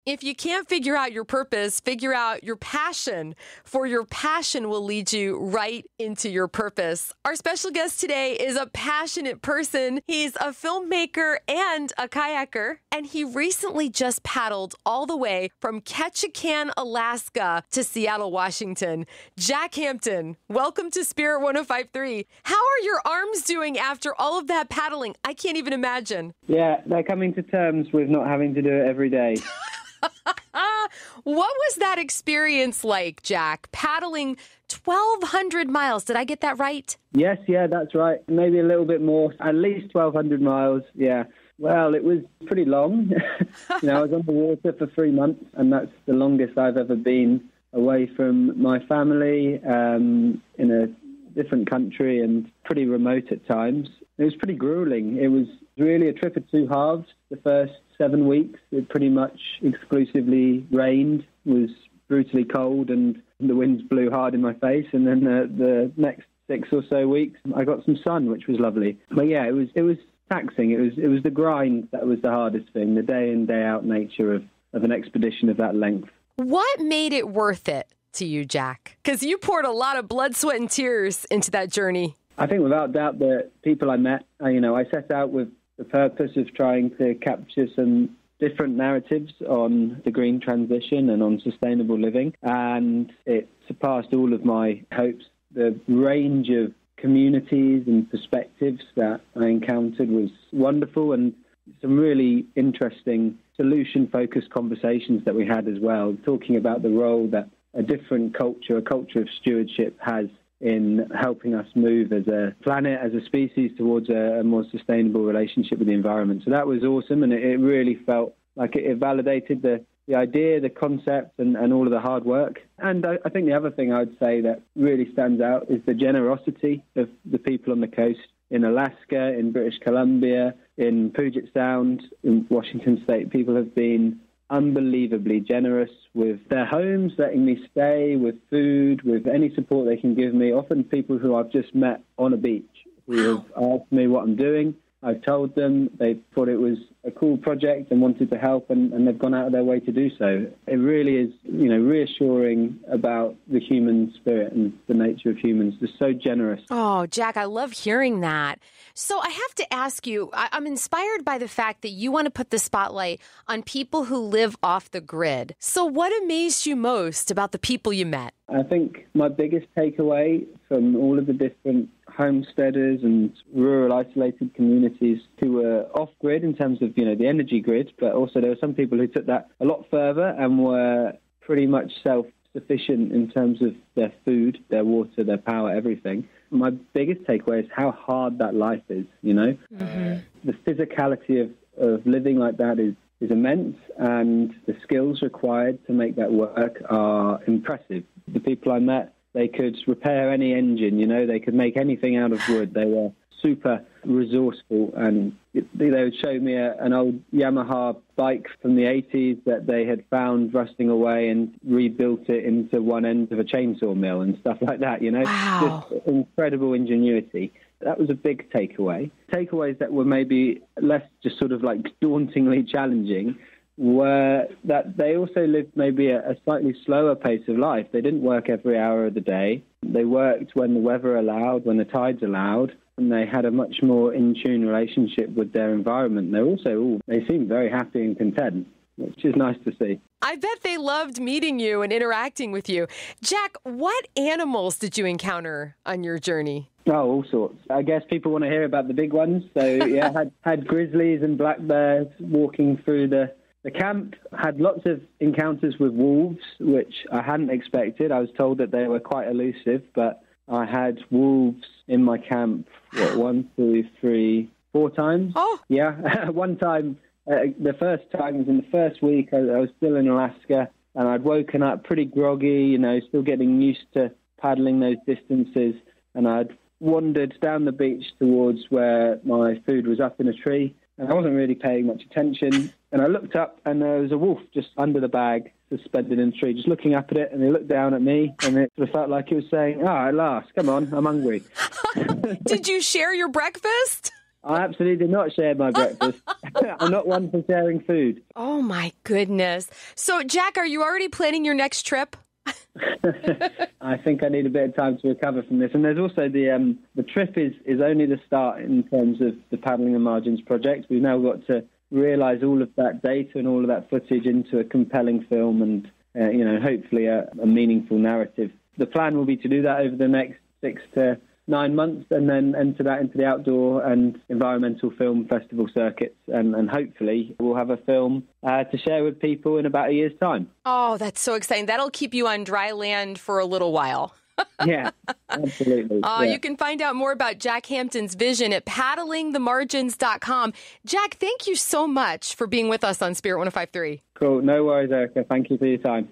If you can't figure out your purpose, figure out your passion, for your passion will lead you right into your purpose. Our special guest today is a passionate person. He's a filmmaker and a kayaker, and he recently just paddled all the way from Ketchikan, Alaska to Seattle, Washington. Jack Hampton, welcome to Spirit 105.3. How are your arms doing after all of that paddling? I can't even imagine. Yeah, they're coming to terms with not having to do it every day. What was that experience like, Jack? Paddling 1,200 miles. Did I get that right? Yes, yeah, that's right. Maybe a little bit more, at least 1,200 miles, yeah. Well, it was pretty long. I was on the water for 3 months, and that's the longest I've ever been away from my family in a different country and pretty remote at times. It was pretty grueling. It was really a trip of two halves. The first 7 weeks, it pretty much exclusively rained, was brutally cold, and the winds blew hard in my face. And then the next 6 or so weeks, I got some sun, which was lovely. But yeah, it was taxing. It was the grind that was the hardest thing, the day in, day out nature of an expedition of that length. What made it worth it to you, Jack? Because you poured a lot of blood, sweat, and tears into that journey. I think without doubt the people I met, I set out with the purpose of trying to capture some different narratives on the green transition and on sustainable living, and it surpassed all of my hopes. The range of communities and perspectives that I encountered was wonderful, and some really interesting solution-focused conversations that we had as well, talking about the role that a different culture, a culture of stewardship, has in helping us move as a planet, as a species, towards a more sustainable relationship with the environment. So that was awesome, and it really felt like it validated the idea, the concept, and all of the hard work. And I think the other thing I would say that really stands out is the generosity of the people on the coast in Alaska, in British Columbia, in Puget Sound, in Washington State. People have been unbelievably generous with their homes, letting me stay, with food, with any support they can give me. Often people who I've just met on a beach who have asked me what I'm doing. I've told them, they thought it was a cool project and wanted to help, and they've gone out of their way to do so. It really is, reassuring about the human spirit and the nature of humans. They're so generous. Oh, Jack, I love hearing that. So I have to ask you, I'm inspired by the fact that you want to put the spotlight on people who live off the grid. So what amazed you most about the people you met? I think my biggest takeaway from all of the different homesteaders and rural isolated communities who were off-grid in terms of, the energy grid, but also there were some people who took that a lot further and were pretty much self-sufficient in terms of their food, their water, their power, everything. My biggest takeaway is how hard that life is, Mm-hmm. The physicality of living like that is immense, and the skills required to make that work are impressive. The people I met, they could repair any engine, they could make anything out of wood. They were super resourceful, and they would show me an old Yamaha bike from the 80s that they had found rusting away and rebuilt it into one end of a chainsaw mill and stuff like that, Wow. Just incredible ingenuity. That was a big takeaway. Takeaways that were maybe less just sort of like dauntingly challenging were that they also lived maybe a slightly slower pace of life. They didn't work every hour of the day. They worked when the weather allowed, when the tides allowed, and they had a much more in-tune relationship with their environment. They seemed very happy and content, which is nice to see. I bet they loved meeting you and interacting with you. Jack, what animals did you encounter on your journey? Oh, all sorts. I guess people want to hear about the big ones. So, yeah, had grizzlies and black bears walking through the camp. Had lots of encounters with wolves, which I hadn't expected. I was told that they were quite elusive, but I had wolves in my camp, 1, 2, 3, 4 times. Oh. Yeah, one time, the first time was in the first week. I was still in Alaska, and I'd woken up pretty groggy, still getting used to paddling those distances, and I'd wandered down the beach towards where my food was up in a tree, and I wasn't really paying much attention. And I looked up, and there was a wolf just under the bag, suspended in a tree, just looking up at it, and it looked down at me, and it sort of felt like it was saying, at last, come on, I'm hungry. Did you share your breakfast? I absolutely did not share my breakfast. I'm not one for sharing food. Oh, my goodness. So, Jack, are you already planning your next trip? I think I need a bit of time to recover from this. And there's also the trip is only the start in terms of the Paddling and Margins project. We've now got to realise all of that data and all of that footage into a compelling film and, hopefully a meaningful narrative. The plan will be to do that over the next 6 to 9 months and then enter that into the outdoor and environmental film festival circuits. And hopefully we'll have a film to share with people in about a year's time. Oh, that's so exciting. That'll keep you on dry land for a little while. Yeah, absolutely. You can find out more about Jack Hampton's vision at paddlingthemargins.com. Jack, thank you so much for being with us on Spirit 105.3. Cool. No worries, Erica. Thank you for your time.